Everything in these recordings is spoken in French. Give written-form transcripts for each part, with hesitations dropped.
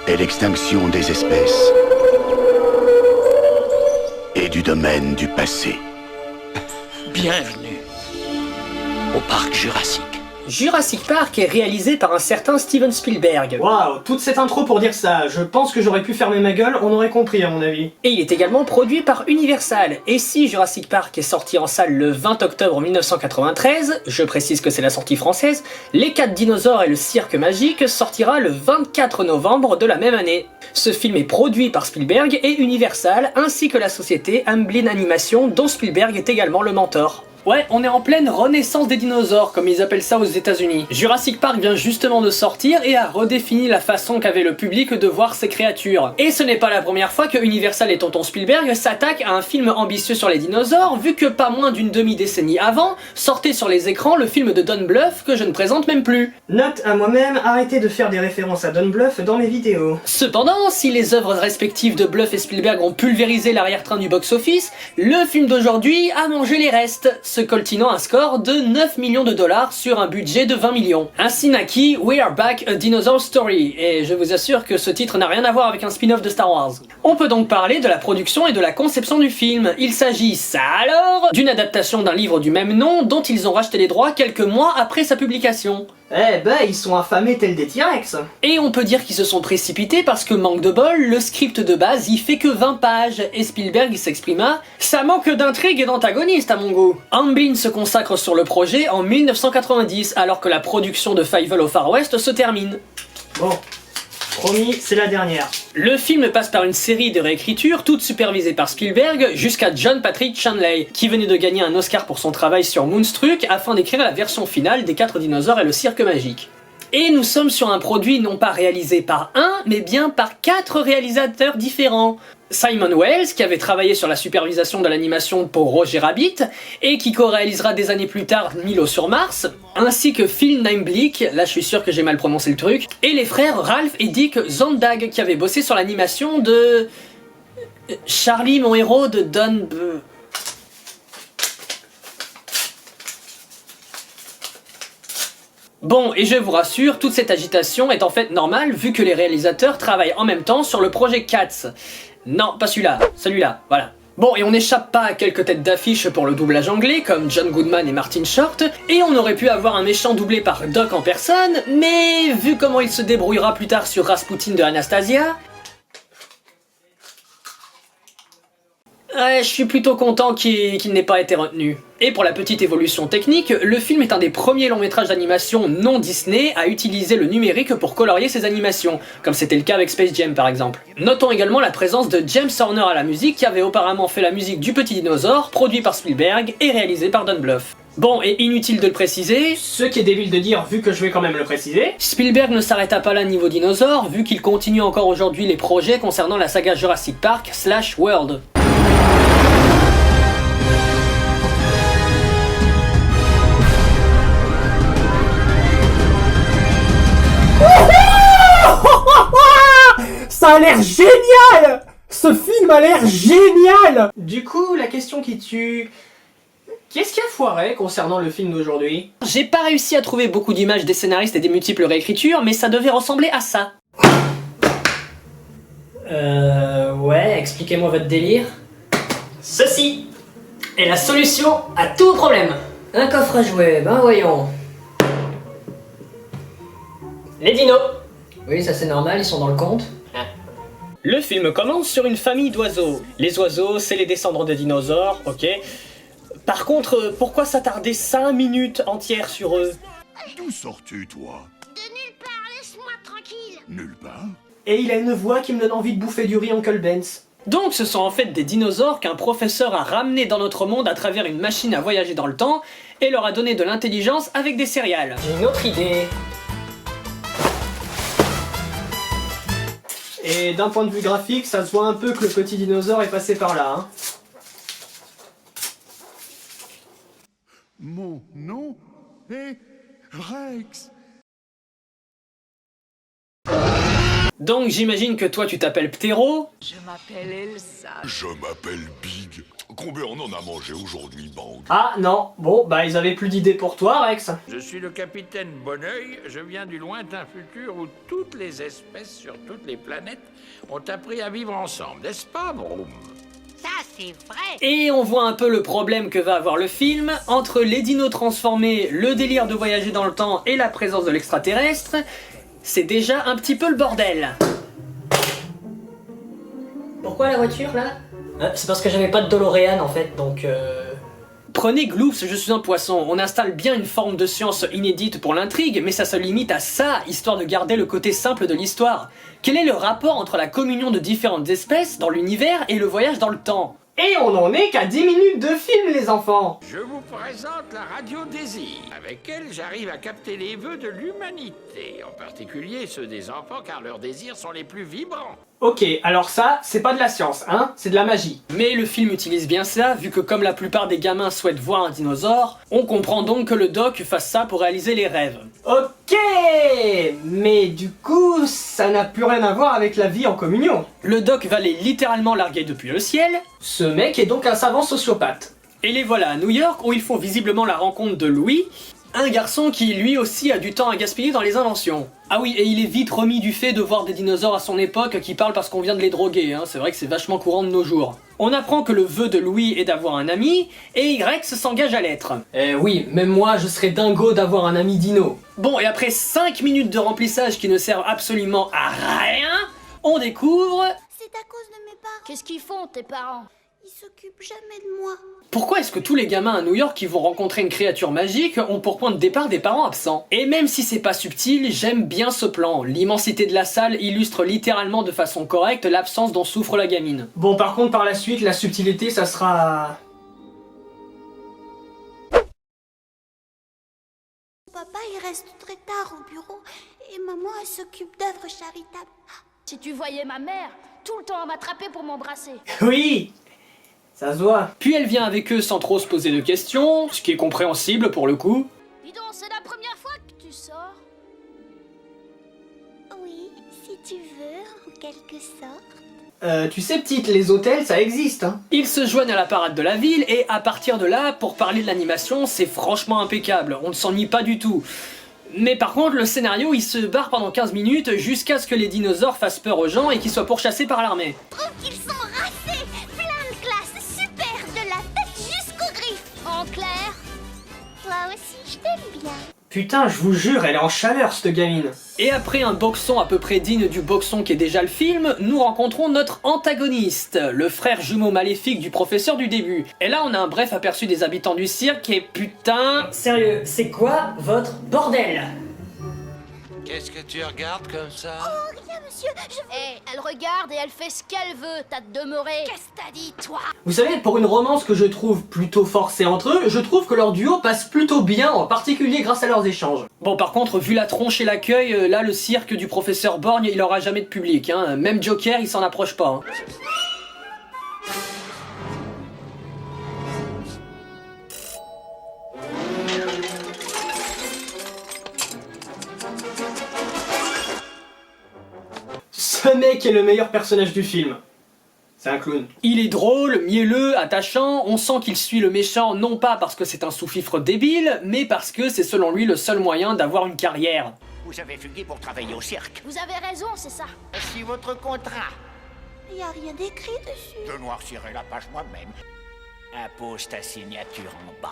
et l'extinction des espèces et du domaine du passé. Bienvenue au parc Jurassique. Jurassic Park est réalisé par un certain Steven Spielberg. Waouh, toute cette intro pour dire ça, je pense que j'aurais pu fermer ma gueule, on aurait compris à mon avis. Et il est également produit par Universal. Et si Jurassic Park est sorti en salle le 20 octobre 1993, je précise que c'est la sortie française, Les 4 dinosaures et le cirque magique sortira le 24 novembre de la même année. Ce film est produit par Spielberg et Universal, ainsi que la société Amblin Animation, dont Spielberg est également le mentor. Ouais, on est en pleine renaissance des dinosaures, comme ils appellent ça aux États-Unis. Jurassic Park vient justement de sortir et a redéfini la façon qu'avait le public de voir ces créatures. Et ce n'est pas la première fois que Universal et Tonton Spielberg s'attaquent à un film ambitieux sur les dinosaures, vu que pas moins d'une demi-décennie avant, sortait sur les écrans le film de Don Bluth que je ne présente même plus. Note à moi-même, arrêtez de faire des références à Don Bluth dans mes vidéos. Cependant, si les œuvres respectives de Bluth et Spielberg ont pulvérisé l'arrière-train du box-office, le film d'aujourd'hui a mangé les restes, se coltinant un score de 9 millions de dollars sur un budget de 20 millions. Ainsi naquit We Are Back, A Dinosaur Story, et je vous assure que ce titre n'a rien à voir avec un spin-off de Star Wars. On peut donc parler de la production et de la conception du film. Il s'agit, ça alors, d'une adaptation d'un livre du même nom dont ils ont racheté les droits quelques mois après sa publication. Eh ben, ils sont affamés tels des T-Rex. Et on peut dire qu'ils se sont précipités parce que, manque de bol, le script de base y fait que 20 pages, et Spielberg s'exprima « Ça manque d'intrigue et d'antagoniste à mon goût ». Amblin se consacre sur le projet en 1990, alors que la production de Fievel au Far West se termine. Bon, promis, c'est la dernière. Le film passe par une série de réécritures, toutes supervisées par Spielberg, jusqu'à John Patrick Shanley, qui venait de gagner un Oscar pour son travail sur Moonstruck afin d'écrire la version finale des 4 dinosaures et le cirque magique. Et nous sommes sur un produit non pas réalisé par un, mais bien par 4 réalisateurs différents. Simon Wells, qui avait travaillé sur la supervision de l'animation pour Roger Rabbit, et qui co-réalisera des années plus tard Milo sur Mars, ainsi que Phil Nimblick, là je suis sûr que j'ai mal prononcé le truc, et les frères Ralph et Dick Zondag, qui avaient bossé sur l'animation de... Charlie, mon héros de Don... Bon, et je vous rassure, toute cette agitation est en fait normale vu que les réalisateurs travaillent en même temps sur le projet Cats. Non, pas celui-là, voilà. Bon, et on n'échappe pas à quelques têtes d'affiche pour le doublage anglais, comme John Goodman et Martin Short, et on aurait pu avoir un méchant doublé par Doc en personne, mais vu comment il se débrouillera plus tard sur Rasputin de Anastasia... Ouais, je suis plutôt content qu'il n'ait pas été retenu. Et pour la petite évolution technique, le film est un des premiers longs métrages d'animation non Disney à utiliser le numérique pour colorier ses animations, comme c'était le cas avec Space Jam par exemple. Notons également la présence de James Horner à la musique, qui avait auparavant fait la musique du Petit Dinosaure, produit par Spielberg et réalisé par Don Bluth. Bon, et inutile de le préciser, Ce qui est débile de dire, vu que je vais quand même le préciser, Spielberg ne s'arrêta pas là niveau dinosaure, vu qu'il continue encore aujourd'hui les projets concernant la saga Jurassic Park / World. ça a l'air génial! Ce film a l'air génial! Du coup, la question qui tue... Qu'est-ce qui a foiré concernant le film d'aujourd'hui? J'ai pas réussi à trouver beaucoup d'images des scénaristes et des multiples réécritures, mais ça devait ressembler à ça. Ouais, expliquez-moi votre délire. Ceci est la solution à tout problème. Un coffre à jouets, ben voyons. Les dinos. Oui, ça c'est normal, ils sont dans le compte. Le film commence sur une famille d'oiseaux. Les oiseaux, c'est les descendants des dinosaures, ok. Par contre, pourquoi s'attarder 5 minutes entières sur eux? D'où sors-tu, toi? De nulle part, laisse-moi tranquille. Nulle part. Et il a une voix qui me donne envie de bouffer du riz Uncle Ben's. Donc ce sont en fait des dinosaures qu'un professeur a ramenés dans notre monde à travers une machine à voyager dans le temps et leur a donné de l'intelligence avec des céréales. J'ai une autre idée. Et d'un point de vue graphique, ça se voit un peu que le petit dinosaure est passé par là, hein. Mon nom est Rex. Donc j'imagine que toi tu t'appelles Ptero. Je m'appelle Elsa. Je m'appelle Big. Combien on en a mangé aujourd'hui, Bang? Ah non, bon, bah ils avaient plus d'idées pour toi, Rex. Je suis le capitaine Bonneuil, je viens du lointain futur où toutes les espèces sur toutes les planètes ont appris à vivre ensemble, n'est-ce pas, Broom? Ça, c'est vrai. Et on voit un peu le problème que va avoir le film, entre les dinos transformés, le délire de voyager dans le temps et la présence de l'extraterrestre, c'est déjà un petit peu le bordel. Pourquoi la voiture là ? C'est parce que j'avais pas de DeLorean en fait, donc Prenez Gloops, je suis un poisson, on installe bien une forme de science inédite pour l'intrigue, mais ça se limite à ça, histoire de garder le côté simple de l'histoire. Quel est le rapport entre la communion de différentes espèces dans l'univers et le voyage dans le temps ? Et on en est qu'à 10 minutes de film, les enfants. Je vous présente la radio Désir. Avec elle, j'arrive à capter les vœux de l'humanité, en particulier ceux des enfants, car leurs désirs sont les plus vibrants. Ok, alors ça, c'est pas de la science, hein, c'est de la magie. Mais le film utilise bien ça, vu que comme la plupart des gamins souhaitent voir un dinosaure, on comprend donc que le doc fasse ça pour réaliser les rêves. Ok, mais du coup, ça n'a plus rien à voir avec la vie en communion. Le doc va les littéralement larguer depuis le ciel, Ce mec est donc un savant sociopathe. et les voilà à New York où ils font visiblement la rencontre de Louis, un garçon qui lui aussi a du temps à gaspiller dans les inventions. Ah oui, et il est vite remis du fait de voir des dinosaures à son époque qui parlent parce qu'on vient de les droguer, hein. C'est vrai que c'est vachement courant de nos jours. On apprend que le vœu de Louis est d'avoir un ami, et Rex s'engage à l'être. Oui, même moi, je serais dingo d'avoir un ami dino. Bon, et après 5 minutes de remplissage qui ne servent absolument à rien, on découvre... C'est à cause de mes parents. Qu'est-ce qu'ils font, tes parents? Ils s'occupent jamais de moi. Pourquoi est-ce que tous les gamins à New York qui vont rencontrer une créature magique ont pour point de départ des parents absents? Et même si c'est pas subtil, j'aime bien ce plan. L'immensité de la salle illustre littéralement de façon correcte l'absence dont souffre la gamine. Bon, par contre, par la suite, la subtilité, ça sera... Papa, il reste très tard au bureau et maman, elle s'occupe d'œuvres charitables. Si tu voyais ma mère, tout le temps à m'attraper pour m'embrasser. Oui, ça se voit. Puis elle vient avec eux sans trop se poser de questions, ce qui est compréhensible pour le coup. Dis donc, c'est la première fois que tu sors. Oui, si tu veux, en quelque sorte. Tu sais, petite, les hôtels, ça existe, hein. Ils se joignent à la parade de la ville et à partir de là, pour parler de l'animation, c'est franchement impeccable, on ne s'ennuie pas du tout. Mais par contre, le scénario, il se barre pendant 15 minutes jusqu'à ce que les dinosaures fassent peur aux gens et qu'ils soient pourchassés par l'armée. Je trouve qu'ils sont racés, plein de classe, super, de la tête jusqu'aux griffes. En clair, Toi aussi, je t'aime bien. Putain, je vous jure, elle est en chaleur, cette gamine. Et après un boxon à peu près digne du boxon qui est déjà le film, nous rencontrons notre antagoniste, le frère jumeau maléfique du professeur du début. Et là on a un bref aperçu des habitants du cirque et putain... Sérieux, c'est quoi votre bordel? Qu'est-ce que tu regardes comme ça? Rien, monsieur, elle regarde et elle fait ce qu'elle veut, t'as demeuré. Qu'est-ce que t'as dit, toi? Vous savez, pour une romance que je trouve plutôt forcée entre eux, je trouve que leur duo passe plutôt bien, en particulier grâce à leurs échanges. Bon par contre, vu la tronche et l'accueil, là le cirque du professeur Borgne il aura jamais de public, hein. Même Joker il s'en approche pas. Hein. Ce mec est le meilleur personnage du film. C'est un clown. Il est drôle, mielleux, attachant, on sent qu'il suit le méchant non pas parce que c'est un sous-fifre débile, mais parce que c'est selon lui le seul moyen d'avoir une carrière. Vous avez fugué pour travailler au cirque. Vous avez raison, c'est ça. Voici votre contrat. Y a rien d'écrit dessus. Je noircirai la page moi-même. Impose ta signature en bas.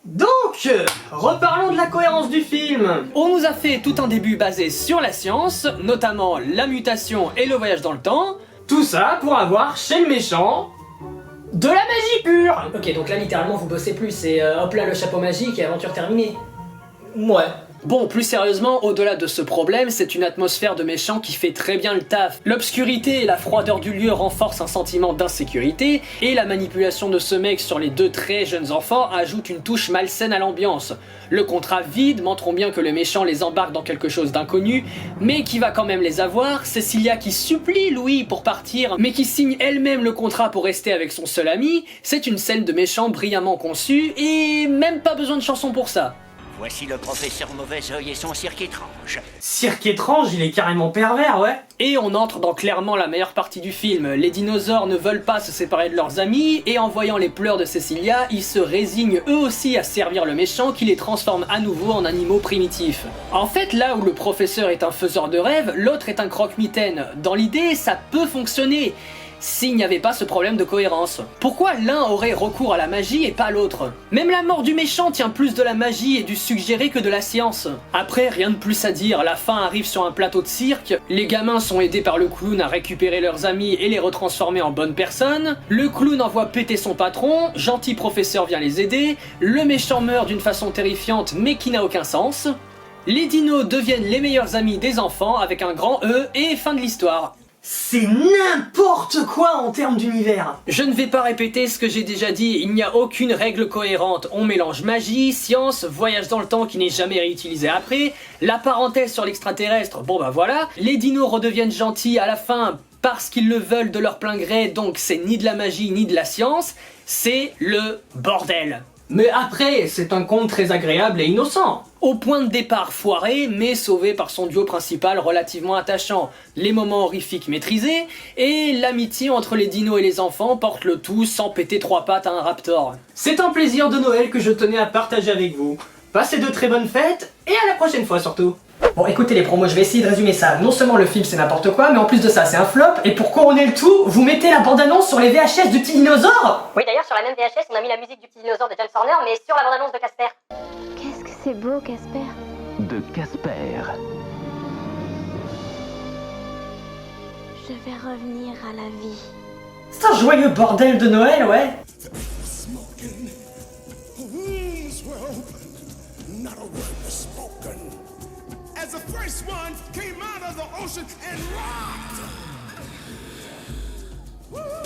Donc, reparlons de la cohérence du film. On nous a fait tout un début basé sur la science, notamment la mutation et le voyage dans le temps. Tout ça pour avoir chez le méchant de la magie pure. Ok, donc là littéralement vous bossez plus, c'est hop là le chapeau magique et aventure terminée. Ouais. Bon, plus sérieusement, au-delà de ce problème, c'est une atmosphère de méchant qui fait très bien le taf. L'obscurité et la froideur du lieu renforcent un sentiment d'insécurité, et la manipulation de ce mec sur les deux très jeunes enfants ajoute une touche malsaine à l'ambiance. Le contrat vide montrons bien que le méchant les embarque dans quelque chose d'inconnu, mais qui va quand même les avoir, Cecilia qui supplie Louis pour partir, mais qui signe elle-même le contrat pour rester avec son seul ami, c'est une scène de méchant brillamment conçue, et même pas besoin de chanson pour ça. Voici le professeur Mauvais-Oeil et son cirque étrange. Cirque étrange, il est carrément pervers, ouais. Et on entre dans clairement la meilleure partie du film. Les dinosaures ne veulent pas se séparer de leurs amis, et en voyant les pleurs de Cecilia, ils se résignent eux aussi à servir le méchant qui les transforme à nouveau en animaux primitifs. En fait, là où le professeur est un faiseur de rêves, l'autre est un croque-mitaine. Dans l'idée, ça peut fonctionner, s'il n'y avait pas ce problème de cohérence. Pourquoi l'un aurait recours à la magie et pas l'autre? Même la mort du méchant tient plus de la magie et du suggéré que de la science. Après, rien de plus à dire, la fin arrive sur un plateau de cirque, les gamins sont aidés par le clown à récupérer leurs amis et les retransformer en bonnes personnes, le clown envoie péter son patron, gentil professeur vient les aider, le méchant meurt d'une façon terrifiante mais qui n'a aucun sens, les dinos deviennent les meilleurs amis des enfants avec un grand E et fin de l'histoire. C'est n'importe quoi en termes d'univers. Je ne vais pas répéter ce que j'ai déjà dit, il n'y a aucune règle cohérente. On mélange magie, science, voyage dans le temps qui n'est jamais réutilisé après, la parenthèse sur l'extraterrestre, bon bah voilà, les dinos redeviennent gentils à la fin parce qu'ils le veulent de leur plein gré, donc c'est ni de la magie ni de la science, c'est le bordel. Mais après, c'est un conte très agréable et innocent. Au point de départ foiré, mais sauvé par son duo principal relativement attachant, les moments horrifiques maîtrisés, et l'amitié entre les dinos et les enfants porte le tout sans péter trois pattes à un raptor. C'est un plaisir de Noël que je tenais à partager avec vous. Passez de très bonnes fêtes, et à la prochaine fois surtout. Bon, écoutez les promos, je vais essayer de résumer ça. Non seulement le film c'est n'importe quoi, mais en plus de ça c'est un flop, et pour couronner le tout, vous mettez la bande-annonce sur les VHS du petit dinosaure. Oui, d'ailleurs, sur la même VHS, on a mis la musique du petit dinosaure de James Horner, mais sur la bande-annonce de Casper. Qu'est-ce que c'est beau, Casper. De Casper. Je vais revenir à la vie. C'est un joyeux bordel de Noël, ouais. As the first one came out of the ocean and rocked. Woo!